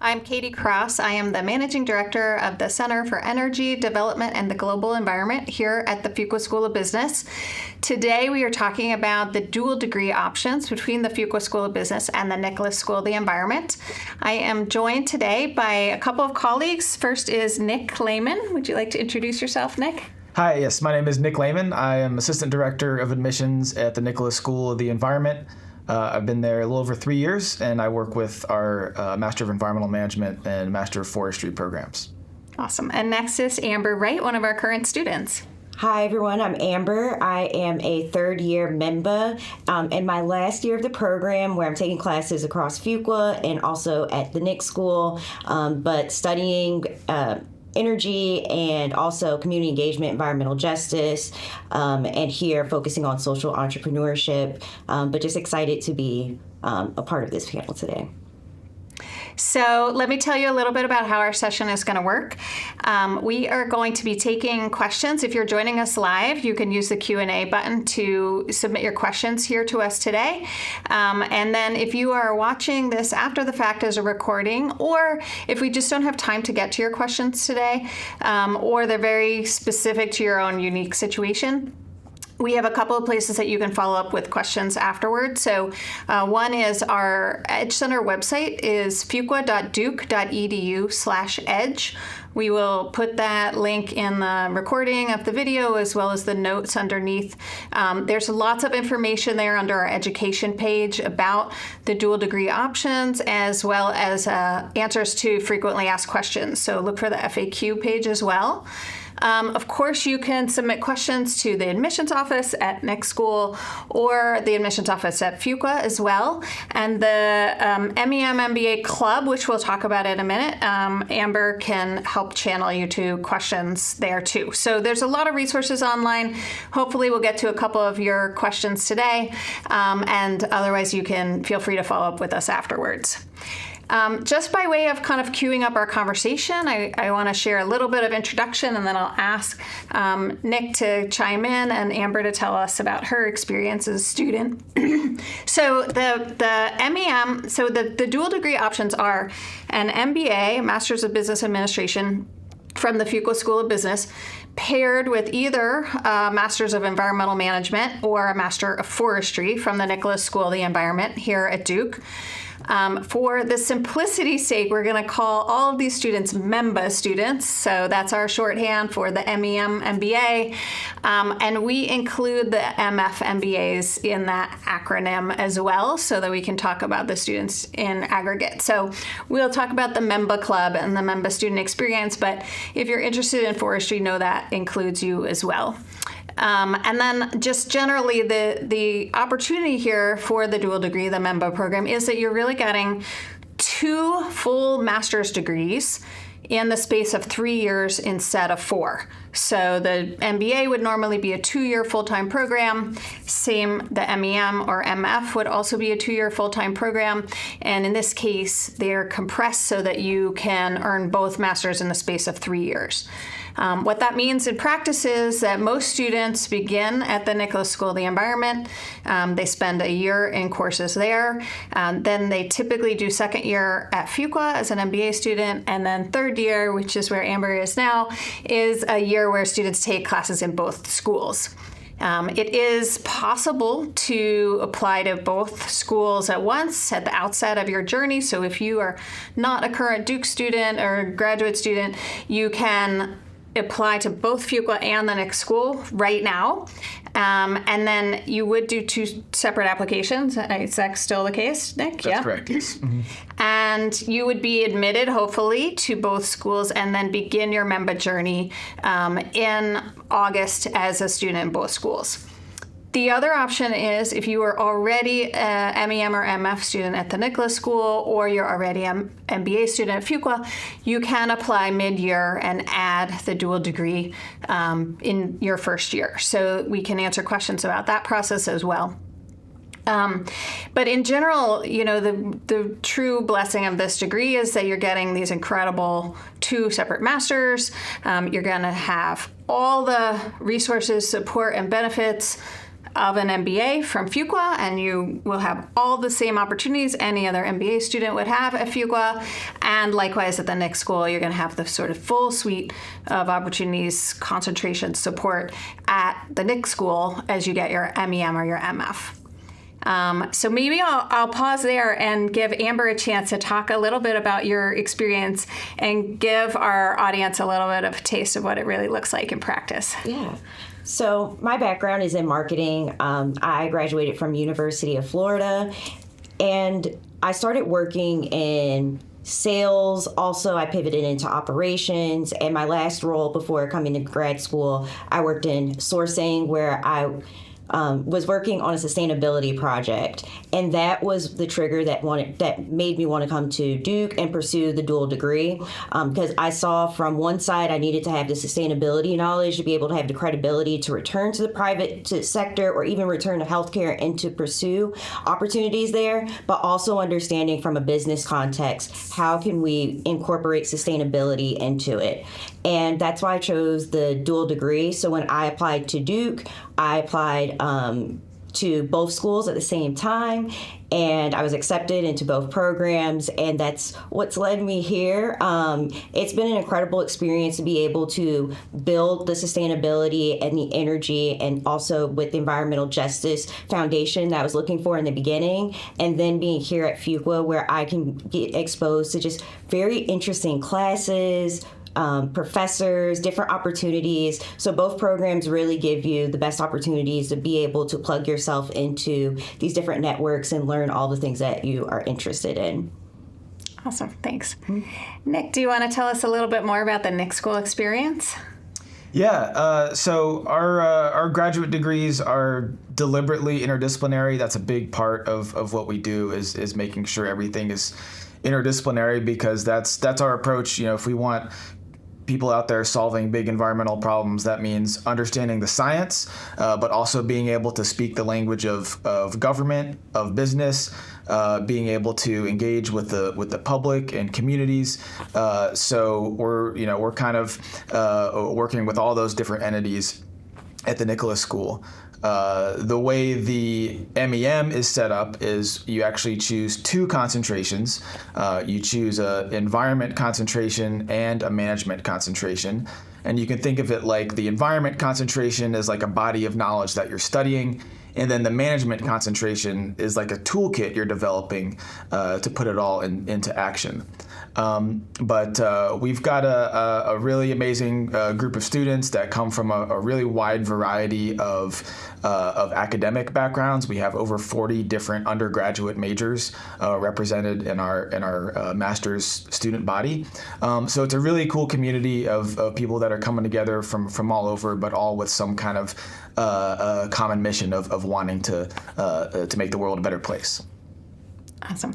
I'm Katie Kross. I am the Managing Director of the Center for Energy Development and the Global Environment here at the Fuqua School of Business. Today we are talking about the dual degree options between the Fuqua School of Business and the Nicholas School of the Environment. I am joined today by a couple of colleagues. First is Nick Lehman. Would you like to introduce yourself, Nick? Hi, yes, my name is Nick Lehman. I am Assistant Director of Admissions at the Nicholas School of the Environment. I've been there a little over 3 years, and I work with our Master of Environmental Management and Master of Forestry programs. Awesome. And next is Amber Wright, one of our current students. Hi, everyone. I'm Amber. I am a third-year member in my last year of the program, where I'm taking classes across Fuqua and also at the Nick School, but studying energy and also community engagement, environmental justice, and here focusing on social entrepreneurship, but just excited to be a part of this panel today. So let me tell you a little bit about how our session is going to work. We are going to be taking questions. If you're joining us live, you can use the Q&A button to submit your questions here to us today. And then if you are watching this after the fact as a recording, or if we just don't have time to get to your questions today, or they're very specific to your own unique situation, we have a couple of places that you can follow up with questions afterwards. So one is our Edge Center website is fuqua.duke.edu/edge. We will put that link in the recording of the video as well as the notes underneath. There's lots of information there under our education page about the dual degree options, as well as answers to frequently asked questions. So look for the FAQ page as well. Of course, you can submit questions to the admissions office at Nick School or the admissions office at Fuqua as well. And the MEM MBA Club, which we'll talk about in a minute, Amber can help channel you to questions there too. So there's a lot of resources online. Hopefully we'll get to a couple of your questions today. And otherwise you can feel free to follow up with us afterwards. Just by way of kind of queuing up our conversation, I want to share a little bit of introduction, and then I'll ask Nick to chime in and Amber to tell us about her experience as a student. So the MEM, so the dual degree options are an MBA, Masters of Business Administration, from the Fuqua School of Business, paired with either a Master's of Environmental Management or a Master of Forestry from the Nicholas School of the Environment here at Duke. For the simplicity's sake, we're going to call all of these students MEMBA students. So that's our shorthand for the MEM MBA. And we include the MF MBAs in that acronym as well, so that we can talk about the students in aggregate. So we'll talk about the MEMBA Club and the MEMBA Student Experience, but if you're interested in forestry, know that includes you as well. And then just generally the opportunity here for the dual degree, the MEMBA program, is that you're really getting 2 full master's degrees in the space of 3 years instead of 4. So the MBA would normally be a 2-year full-time program. Same, the MEM or MF would also be a 2-year full-time program. And in this case, they're compressed so that you can earn both masters in the space of 3 years. What that means in practice is that most students begin at the Nicholas School of the Environment. They spend a year in courses there. Then they typically do second year at Fuqua as an MBA student. And then third year, which is where Amber is now, is a year where students take classes in both schools. It is possible to apply to both schools at once at the outset of your journey. So if you are not a current Duke student or graduate student, you can apply to both Fuqua and the Nick School right now. And then you would do 2 separate applications. Is that still the case, Nick? That's correct, yes. Mm-hmm. And you would be admitted, hopefully, to both schools and then begin your MEMBA journey in August as a student in both schools. The other option is if you are already a MEM or MF student at the Nicholas School, or you're already an MBA student at Fuqua, you can apply mid-year and add the dual degree in your first year. So we can answer questions about that process as well. But in general, you know, the true blessing of this degree is that you're getting these incredible 2 separate masters. You're going to have all the resources, support, and benefits of an MBA from Fuqua, and you will have all the same opportunities any other MBA student would have at Fuqua. And likewise at the next school, you're going to have the sort of full suite of opportunities, concentration, support at the next school as you get your MEM or your MF. So maybe I'll pause there and give Amber a chance to talk a little bit about your experience and give our audience a little bit of a taste of what it really looks like in practice. Yeah. So my background is in marketing. I graduated from University of Florida, and I started working in sales. Also, I pivoted into operations, and my last role before coming to grad school, I worked in sourcing, where I was working on a sustainability project, and that was the trigger that made me want to come to Duke and pursue the dual degree, because I saw from one side I needed to have the sustainability knowledge to be able to have the credibility to return to the private sector or even return to healthcare and to pursue opportunities there, but also understanding from a business context, how can we incorporate sustainability into it? And that's why I chose the dual degree. So when I applied to Duke, I applied to both schools at the same time, and I was accepted into both programs, and that's what's led me here. It's been an incredible experience to be able to build the sustainability and the energy, and also with the environmental justice foundation that I was looking for in the beginning, and then being here at Fuqua, where I can get exposed to just very interesting classes, professors, different opportunities. So both programs really give you the best opportunities to be able to plug yourself into these different networks and learn all the things that you are interested in. Awesome. Thanks. Nick, do you want to tell us a little bit more about the Nick School experience? Yeah, so our graduate degrees are deliberately interdisciplinary. That's a big part of what we do is making sure everything is interdisciplinary, because that's our approach. You know, if we want people out there solving big environmental problems, that means understanding the science, but also being able to speak the language of government, of business, being able to engage with the public and communities. So we're kind of working with all those different entities at the Nicholas School. The way the MEM is set up is you actually choose two concentrations. You choose an environment concentration and a management concentration. And you can think of it like the environment concentration is like a body of knowledge that you're studying, and then the management concentration is like a toolkit you're developing to put it all into action. But we've got a really amazing group of students that come from a really wide variety of academic backgrounds. We have over 40 different undergraduate majors represented in our master's student body. So it's a really cool community of people that are coming together from all over, but all with some kind of common mission of wanting to make the world a better place. Awesome.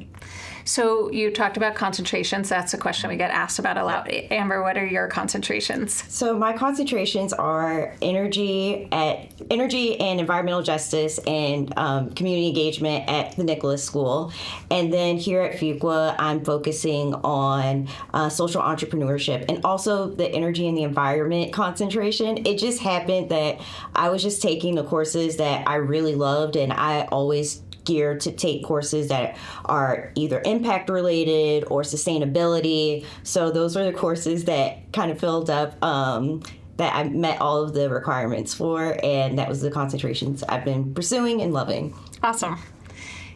So you talked about concentrations. That's a question we get asked about a lot. Amber, what are your concentrations? So my concentrations are energy and environmental justice and community engagement at the Nicholas School. And then here at Fuqua, I'm focusing on social entrepreneurship and also the energy and the environment concentration. It just happened that I was just taking the courses that I really loved, and I always geared to take courses that are either impact related or sustainability. So those are the courses that kind of filled up that I met all of the requirements for, and that was the concentrations I've been pursuing and loving. Awesome.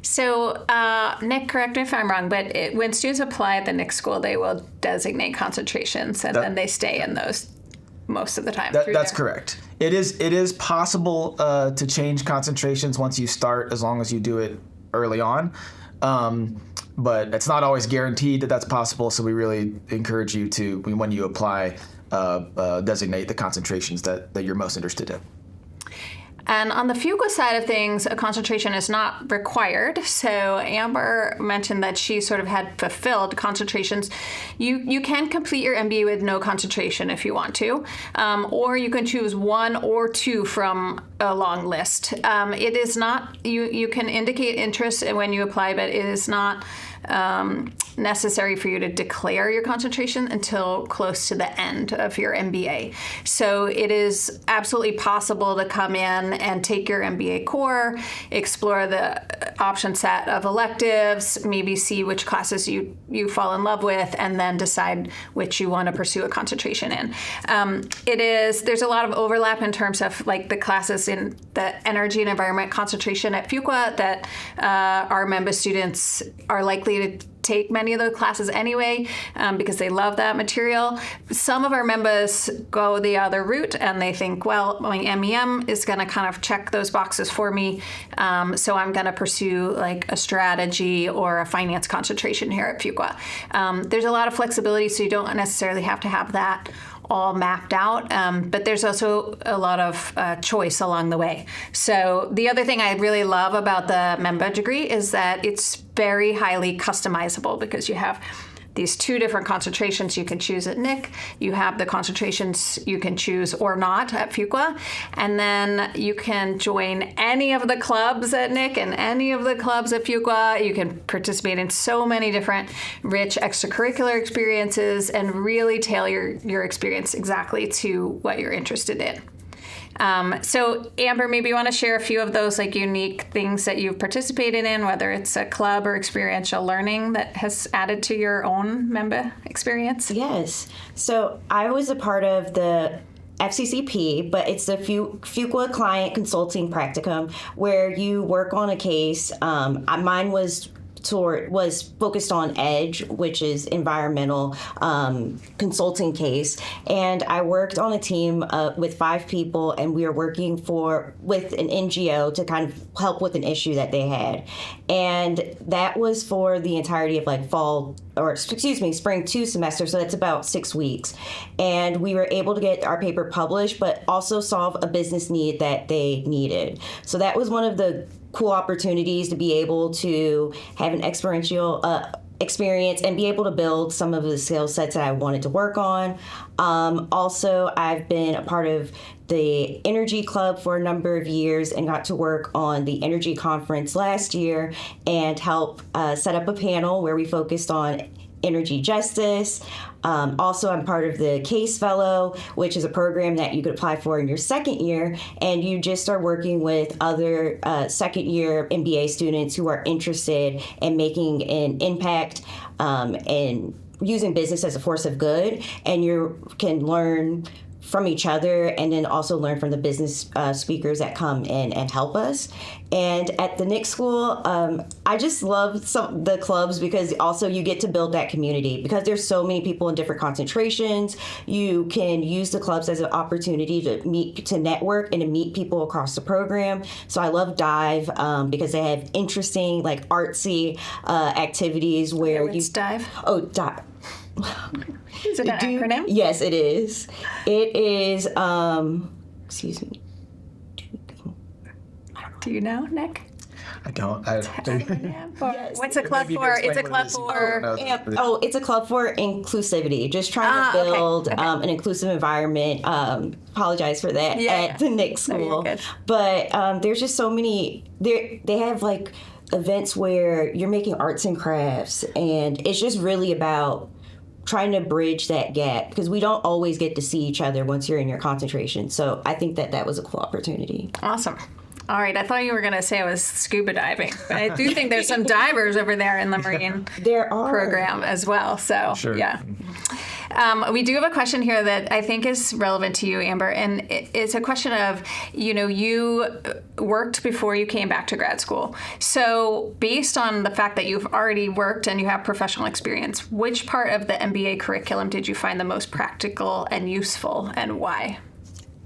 So, Nick, correct me if I'm wrong, but when students apply at the Nick School, they will designate concentrations, and then they stay in those most of the time. That's correct. It is possible to change concentrations once you start, as long as you do it early on. But it's not always guaranteed that that's possible, so we really encourage you to, when you apply, designate the concentrations that you're most interested in. And on the Fuqua side of things, a concentration is not required. So Amber mentioned that she sort of had fulfilled concentrations. You can complete your MBA with no concentration if you want to, or you can choose one or two from a long list. It is not, you can indicate interest when you apply, but it is not necessary for you to declare your concentration until close to the end of your MBA. So it is absolutely possible to come in and take your MBA core, explore the option set of electives, maybe see which classes you fall in love with, and then decide which you want to pursue a concentration in. There's a lot of overlap in terms of like the classes in the energy and environment concentration at Fuqua that our member students are likely to take many of those classes anyway because they love that material. Some of our members go the other route and they think, well, my MEM is going to kind of check those boxes for me, so I'm going to pursue like a strategy or a finance concentration here at Fuqua. There's a lot of flexibility, so you don't necessarily have to have that all mapped out, but there's also a lot of choice along the way. So the other thing I really love about the member degree is that it's very highly customizable because you have these two different concentrations you can choose at NIC. You have the concentrations you can choose or not at Fuqua. And then you can join any of the clubs at NIC and any of the clubs at Fuqua. You can participate in so many different rich extracurricular experiences and really tailor your experience exactly to what you're interested in. So Amber, maybe you want to share a few of those like unique things that you've participated in, whether it's a club or experiential learning that has added to your own member experience? Yes. So I was a part of the FCCP, but it's the Fuqua Client Consulting Practicum, where you work on a case. Mine was focused on EDGE, which is environmental consulting case. And I worked on a team with 5 people, and we were working with an NGO to kind of help with an issue that they had. And that was for the entirety of like spring 2 semester. So that's about 6 weeks. And we were able to get our paper published, but also solve a business need that they needed. So that was one of the cool opportunities to be able to have an experiential experience and be able to build some of the skill sets that I wanted to work on. Also, I've been a part of the Energy Club for a number of years and got to work on the Energy Conference last year and help set up a panel where we focused on energy justice. Also, I'm part of the Case Fellow, which is a program that you could apply for in your second year, and you just start working with other second-year MBA students who are interested in making an impact and using business as a force of good, and you can learn from each other and then also learn from the business speakers that come in and help us. And at the NIC school, I just love the clubs because also you get to build that community because there's so many people in different concentrations. You can use the clubs as an opportunity to network and to meet people across the program. So I love Dive because they have interesting like artsy activities where What's Dive? Oh, Dive. Is it an acronym? Yes, it is. It is, excuse me. Do you know, Nick? I don't. Yes. What's a club for? It's a club for... It's a club for inclusivity. Just trying to build an inclusive environment. Apologize for that at the NIC school. No, but there's just so many... They have like events where you're making arts and crafts, and it's just really about trying to bridge that gap because we don't always get to see each other once you're in your concentration. So I think that was a cool opportunity. Awesome. All right, I thought you were going to say I was scuba diving, but I do think there's some divers over there in the marine program as well. So, sure. Yeah. We do have a question here that I think is relevant to you, Amber, and it's a question of, you worked before you came back to grad school. So based on the fact that you've already worked and you have professional experience, which part of the MBA curriculum did you find the most practical and useful, and why?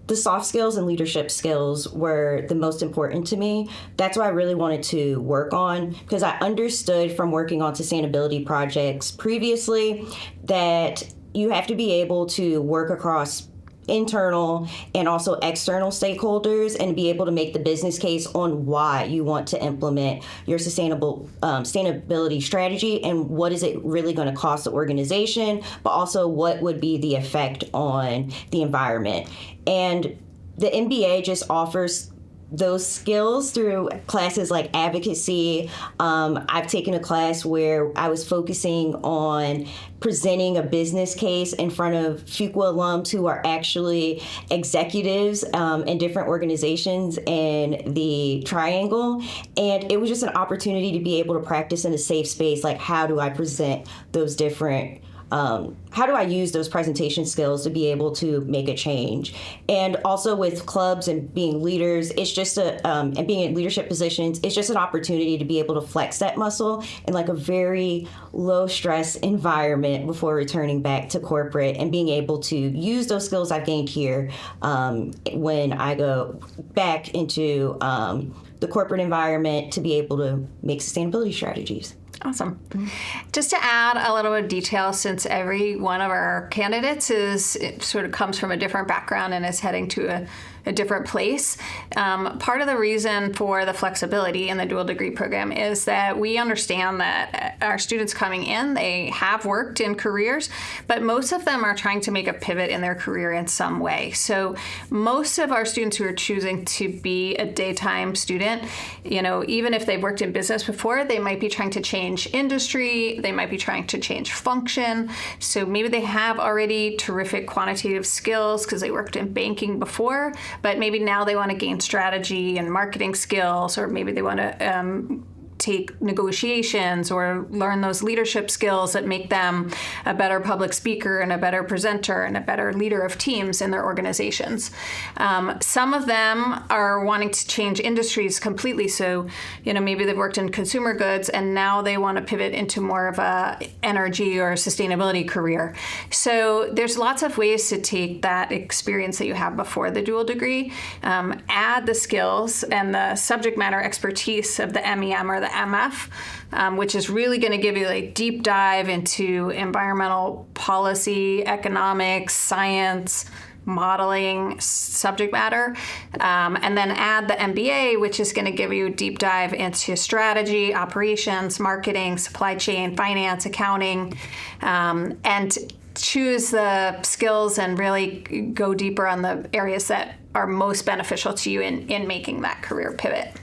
The soft skills and leadership skills were the most important to me. That's what I really wanted to work on because I understood from working on sustainability projects previously that you have to be able to work across internal and also external stakeholders and be able to make the business case on why you want to implement your sustainability strategy and what is it really going to cost the organization, but also what would be the effect on the environment. And the MBA just offers those skills through classes like advocacy. I've taken a class where I was focusing on presenting a business case in front of Fuqua alums who are actually executives in different organizations in the Triangle. And it was just an opportunity to be able to practice in a safe space, like how do I present those different how do I use those presentation skills to be able to make a change? And also with clubs and being leaders, it's just and being in leadership positions, it's just an opportunity to be able to flex that muscle in like a very low stress environment before returning back to corporate and being able to use those skills I've gained here when I go back into the corporate environment to be able to make sustainability strategies. Awesome. Just to add a little bit of detail, since every one of our candidates sort of comes from a different background and is heading to a different place. Part of the reason for the flexibility in the dual degree program is that we understand that our students coming in, they have worked in careers, but most of them are trying to make a pivot in their career in some way. So most of our students who are choosing to be a daytime student, even if they've worked in business before, they might be trying to change industry, they might be trying to change function. So maybe they have already terrific quantitative skills because they worked in banking before, but maybe now they want to gain strategy and marketing skills, or maybe they want to take negotiations or learn those leadership skills that make them a better public speaker and a better presenter and a better leader of teams in their organizations. Some of them are wanting to change industries completely. So, maybe they've worked in consumer goods and now they want to pivot into more of a energy or sustainability career. So there's lots of ways to take that experience that you have before the dual degree, add the skills and the subject matter expertise of the MEM or the MF, which is really going to give you a deep dive into environmental policy, economics, science, modeling subject matter, and then add the MBA, which is going to give you a deep dive into strategy, operations, marketing, supply chain, finance, accounting, and choose the skills and really go deeper on the areas that are most beneficial to you in making that career pivot.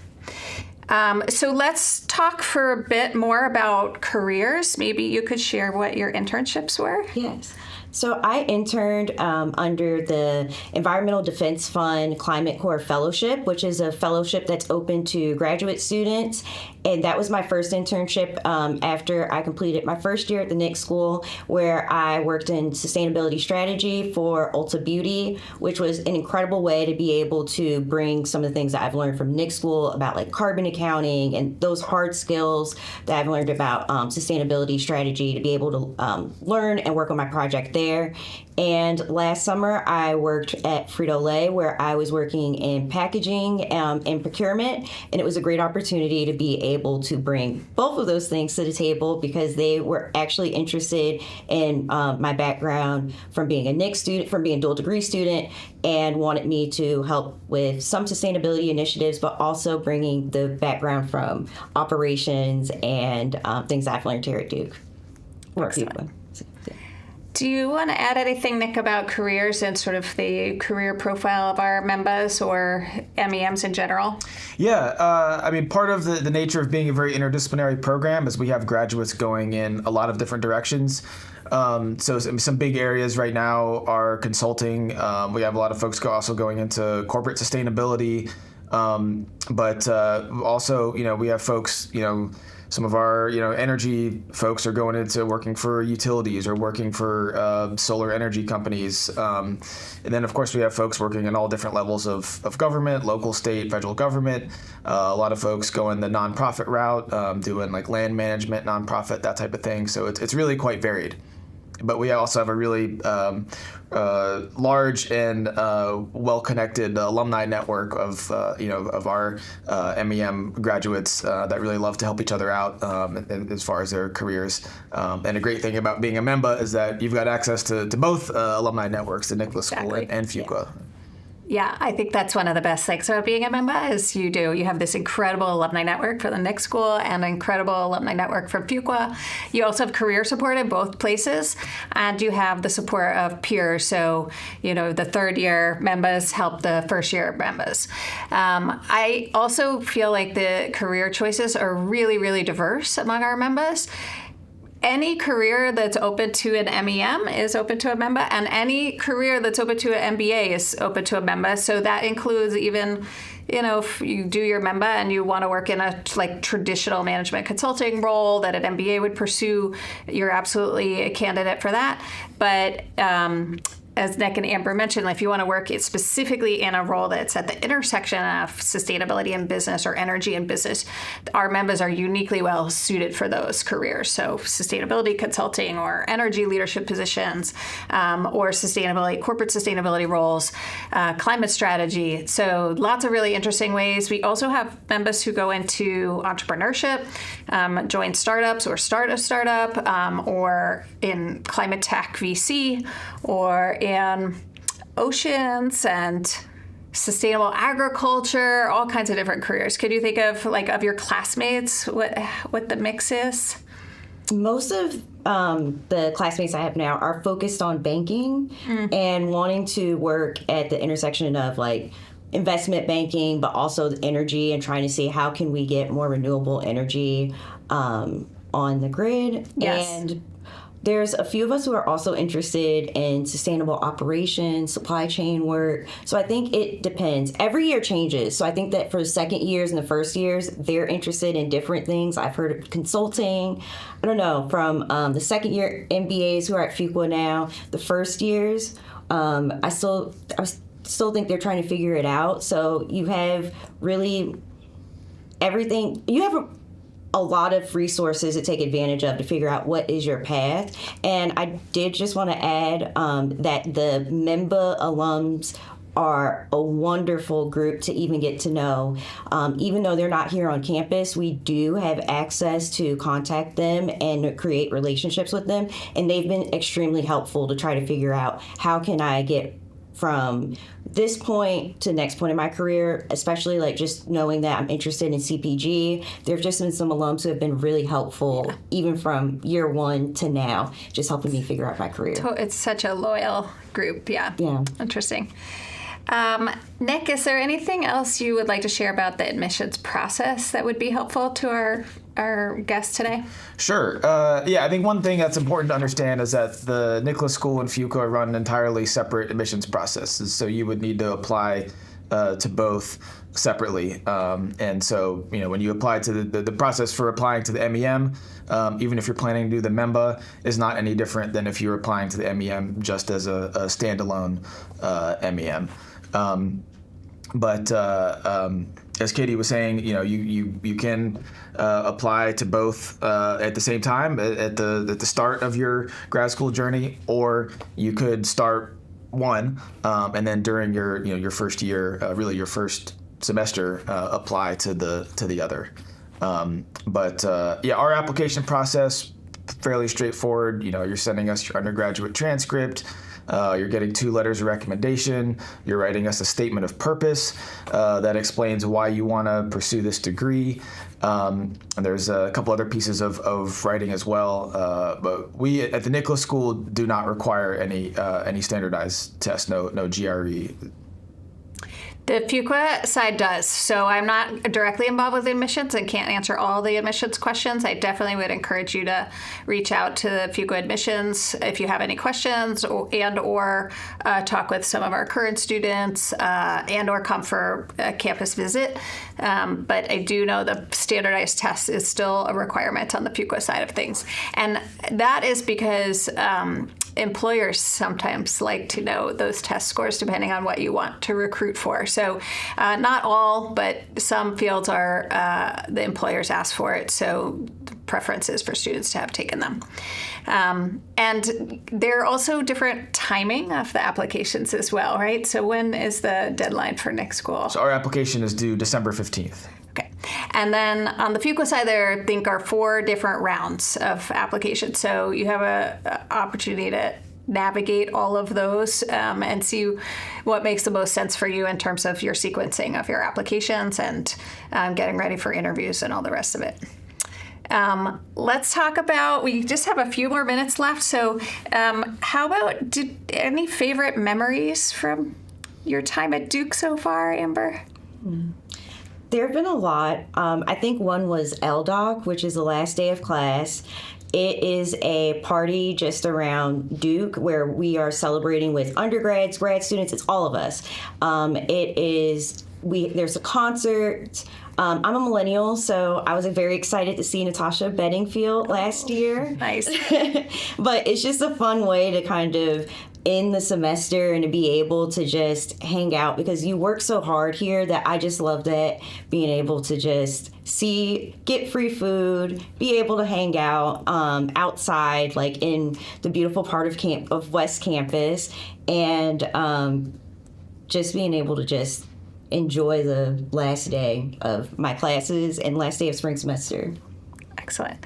So let's talk for a bit more about careers. Maybe you could share what your internships were. Yes. So I interned under the Environmental Defense Fund Climate Corps Fellowship, which is a fellowship that's open to graduate students. And that was my first internship after I completed my first year at the NIC school, where I worked in sustainability strategy for Ulta Beauty, which was an incredible way to be able to bring some of the things that I've learned from NIC school about like carbon accounting and those hard skills that I've learned about sustainability strategy to be able to learn and work on my project there. And last summer, I worked at Frito-Lay, where I was working in packaging and procurement. And it was a great opportunity to be able to bring both of those things to the table because they were actually interested in my background from being a NIC student, from being a dual degree student, and wanted me to help with some sustainability initiatives, but also bringing the background from operations and things I've learned here at Duke. Do you want to add anything, Nick, about careers and sort of the career profile of our members or MEMs in general? Yeah, part of the nature of being a very interdisciplinary program is we have graduates going in a lot of different directions. So some big areas right now are consulting. We have a lot of folks also going into corporate sustainability. But also, we have folks, some of our, energy folks are going into working for utilities or working for solar energy companies. And then, of course, we have folks working in all different levels of government, local, state, federal government. A lot of folks going the nonprofit route, doing like land management, nonprofit, that type of thing. So it's really quite varied. But we also have a really large and well-connected alumni network of our MEM graduates that really love to help each other out as far as their careers. And a great thing about being a member is that you've got access to both alumni networks, the Nicholas School and Fuqua. Yeah, I think that's one of the best things about being a member is you have this incredible alumni network for the Nick School and an incredible alumni network from Fuqua. You also have career support in both places, and you have the support of peers. So, the third year members help the first year members. I also feel like the career choices are really, really diverse among our members. Any career that's open to an MEM is open to a member, and any career that's open to an MBA is open to a member. So that includes even, if you do your member and you want to work in a traditional management consulting role that an MBA would pursue, you're absolutely a candidate for that. But as Nick and Amber mentioned, if you want to work specifically in a role that's at the intersection of sustainability and business or energy and business, our members are uniquely well suited for those careers. So sustainability consulting or energy leadership positions, or corporate sustainability roles, climate strategy. So lots of really interesting ways. We also have members who go into entrepreneurship, join startups or start a startup, or in climate tech VC, or in oceans and sustainable agriculture, all kinds of different careers. Could you think of your classmates, what the mix is? Most of the classmates I have now are focused on banking and wanting to work at the intersection of investment banking, but also the energy, and trying to see how can we get more renewable energy on the grid. Yes. And there's a few of us who are also interested in sustainable operations, supply chain work. So I think it depends. Every year changes. So I think that for the second years and the first years, they're interested in different things. I've heard of consulting. I don't know, from the second year MBAs who are at Fuqua now, the first years, I still think they're trying to figure it out. So you have really everything. You have a lot of resources to take advantage of to figure out what is your path. And I did just want to add that the member alums are a wonderful group to even get to know. Even though they're not here on campus, we do have access to contact them and create relationships with them. And they've been extremely helpful to try to figure out how can I get from this point to next point in my career, especially just knowing that I'm interested in CPG. There have just been some alums who have been really helpful, even from year one to now, just helping me figure out my career. It's such a loyal group. Yeah. Interesting. Nick, is there anything else you would like to share about the admissions process that would be helpful to our guests today? Sure. I think one thing that's important to understand is that the Nicholas School and Fuqua run entirely separate admissions processes. So you would need to apply to both separately. And so, when you apply to the process for applying to the MEM, even if you're planning to do the MEMBA, is not any different than if you're applying to the MEM just as a standalone MEM. But as Katie was saying, you can apply to both at the same time at the start of your grad school journey, or you could start one and then during your first year, really your first semester, apply to the other. Our application process fairly straightforward. You're sending us your undergraduate transcript. You're getting 2 letters of recommendation. You're writing us a statement of purpose that explains why you want to pursue this degree. And there's a couple other pieces of writing as well. But we at the Nicholas School do not require any standardized tests, no GRE. The Fuqua side does. So I'm not directly involved with admissions and can't answer all the admissions questions. I definitely would encourage you to reach out to the Fuqua admissions if you have any questions, or talk with some of our current students or come for a campus visit. But I do know the standardized test is still a requirement on the Fuqua side of things. And that is because employers sometimes like to know those test scores depending on what you want to recruit for. So not all, but some fields are, the employers ask for it. So the preference is for students to have taken them. And there are also different timing of the applications as well, right? So when is the deadline for next school? So our application is due December 15th. Okay. And then on the Fuqua side, there I think are 4 different rounds of applications. So you have an opportunity to navigate all of those and see what makes the most sense for you in terms of your sequencing of your applications and getting ready for interviews and all the rest of it. Let's talk about, we just have a few more minutes left, so how about, any favorite memories from your time at Duke so far, Amber? There have been a lot. I think one was LDOC, which is the last day of class. It is a party just around Duke where we are celebrating with undergrads, grad students. It's all of us. There's a concert. I'm a millennial, so I was very excited to see Natasha Bedingfield last year. Nice. But it's just a fun way to kind of end the semester and to be able to just hang out, because you work so hard here that I just love that, being able to just get free food, be able to hang out outside, like in the beautiful part of West Campus, and just being able to just enjoy the last day of my classes and last day of spring semester. Excellent.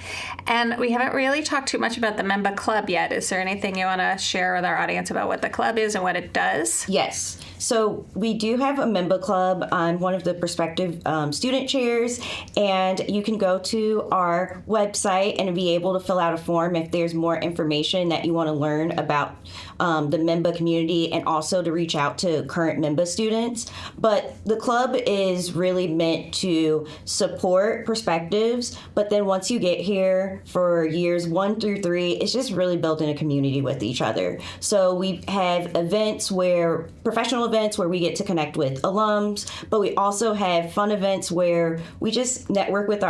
And we haven't really talked too much about the MBA Club yet. Is there anything you want to share with our audience about what the club is and what it does? Yes. So we do have a MBA Club. I'm one of the prospective student chairs, and you can go to our website and be able to fill out a form if there's more information that you want to learn about the MBA community, and also to reach out to current MBA students. But the club is really meant to support perspectives, but then once you get here for years 1 through 3, it's just really building a community with each other. So we have professional events where we get to connect with alums, but we also have fun events where we just network with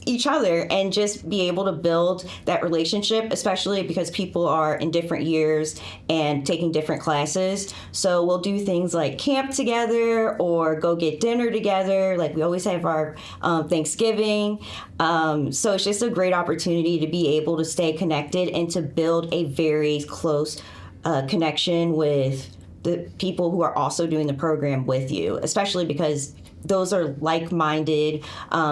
each other and just be able to build that relationship, especially because people are in different years and taking different classes. So we'll do things like camp together or go get dinner together. Like we always have our Thanksgiving. So it's just a great opportunity to be able to stay connected and to build a very close connection with the people who are also doing the program with you, especially because those are like-minded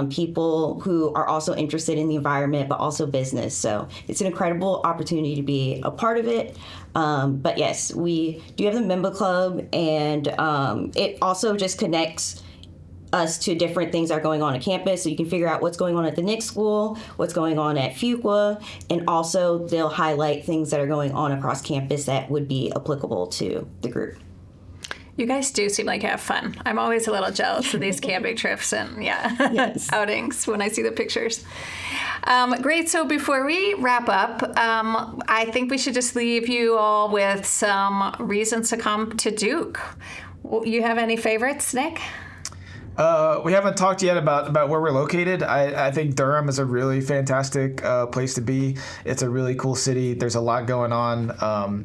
people who are also interested in the environment, but also business. So it's an incredible opportunity to be a part of it. But yes, we do have the MBA Club, and it also just connects us to different things that are going on at campus, so you can figure out what's going on at the Nick School, what's going on at Fuqua, and also they'll highlight things that are going on across campus that would be applicable to the group. You guys do seem like you have fun. I'm always a little jealous of these camping trips and Yes. outings when I see the pictures. Great. So before we wrap up, I think we should just leave you all with some reasons to come to Duke. You have any favorites, Nick? We haven't talked yet about where we're located. I think Durham is a really fantastic place to be. It's a really cool city. There's a lot going on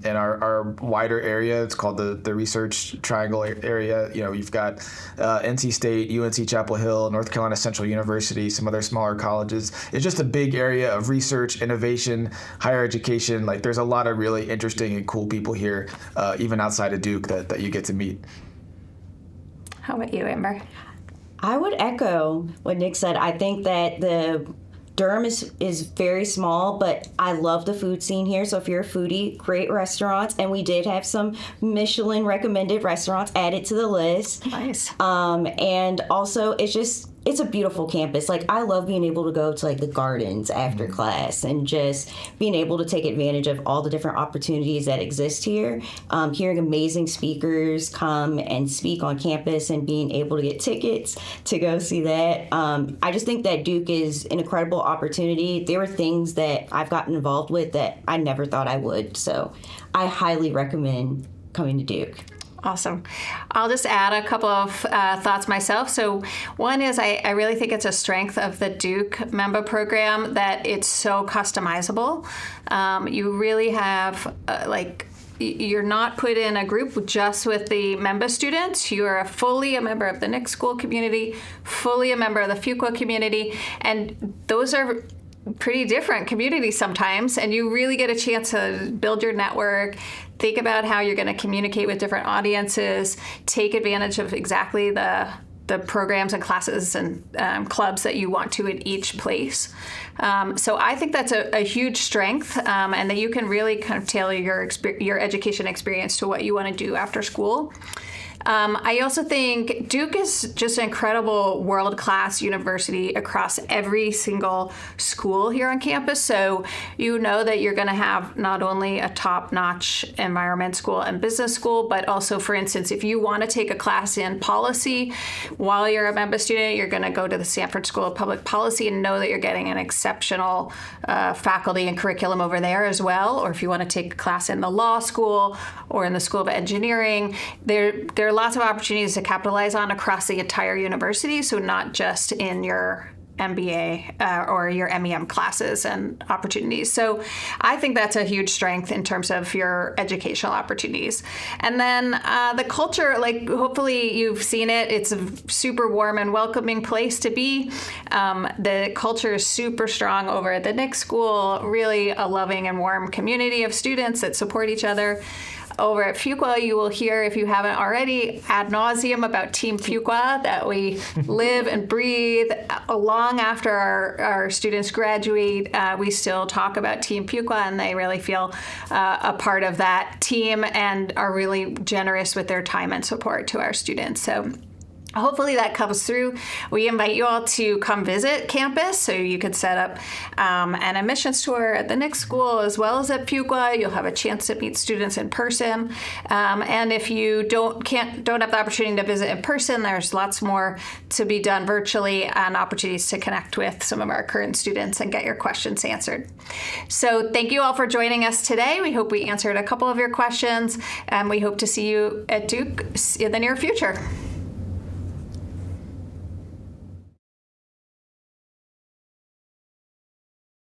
in our wider area. It's called the Research Triangle area. You know, you've got NC State, UNC Chapel Hill, North Carolina Central University, some other smaller colleges. It's just a big area of research, innovation, higher education. Like, there's a lot of really interesting and cool people here, even outside of Duke, that you get to meet. How about you, Amber? I would echo what Nick said. I think that the Durham is very small, but I love the food scene here. So if you're a foodie, great restaurants. And we did have some Michelin recommended restaurants added to the list. Nice. And also it's a beautiful campus. Like, I love being able to go to like the gardens after class and just being able to take advantage of all the different opportunities that exist here. Hearing amazing speakers come and speak on campus and being able to get tickets to go see that. I just think that Duke is an incredible opportunity. There were things that I've gotten involved with that I never thought I would. So I highly recommend coming to Duke. Awesome. I'll just add a couple of thoughts myself. So one is I really think it's a strength of the Duke member program that it's so customizable. You really have you're not put in a group just with the member students. You are fully a member of the Nick School community, fully a member of the Fuqua community, and those are pretty different communities sometimes, and you really get a chance to build your network, think about how you're going to communicate with different audiences, take advantage of exactly the the programs and classes and clubs that you want to at each place. So I think that's a huge strength, and that you can really kind of tailor your education experience to what you want to do after school. I also think Duke is just an incredible world-class university across every single school here on campus. So you know that you're going to have not only a top-notch environment school and business school, but also, for instance, if you want to take a class in policy while you're a MEMBA student, you're going to go to the Stanford School of Public Policy and know that you're getting an exceptional faculty and curriculum over there as well. Or if you want to take a class in the law school or in the School of Engineering, there are lots of opportunities to capitalize on across the entire university, so not just in your MBA or your MEM classes and opportunities. So I think that's a huge strength in terms of your educational opportunities. And then the culture, like hopefully you've seen it, it's a super warm and welcoming place to be. The culture is super strong over at the Nick School, really a loving and warm community of students that support each other. Over at Fuqua, you will hear, if you haven't already, ad nauseum about Team Fuqua, that we live and breathe long after our students graduate. We still talk about Team Fuqua, and they really feel a part of that team and are really generous with their time and support to our students. So hopefully that comes through. We invite you all to come visit campus, so you could set up an admissions tour at the Nick School as well as at Fuqua. You'll have a chance to meet students in person. And if you don't have the opportunity to visit in person, there's lots more to be done virtually and opportunities to connect with some of our current students and get your questions answered. So thank you all for joining us today. We hope we answered a couple of your questions, and we hope to see you at Duke in the near future.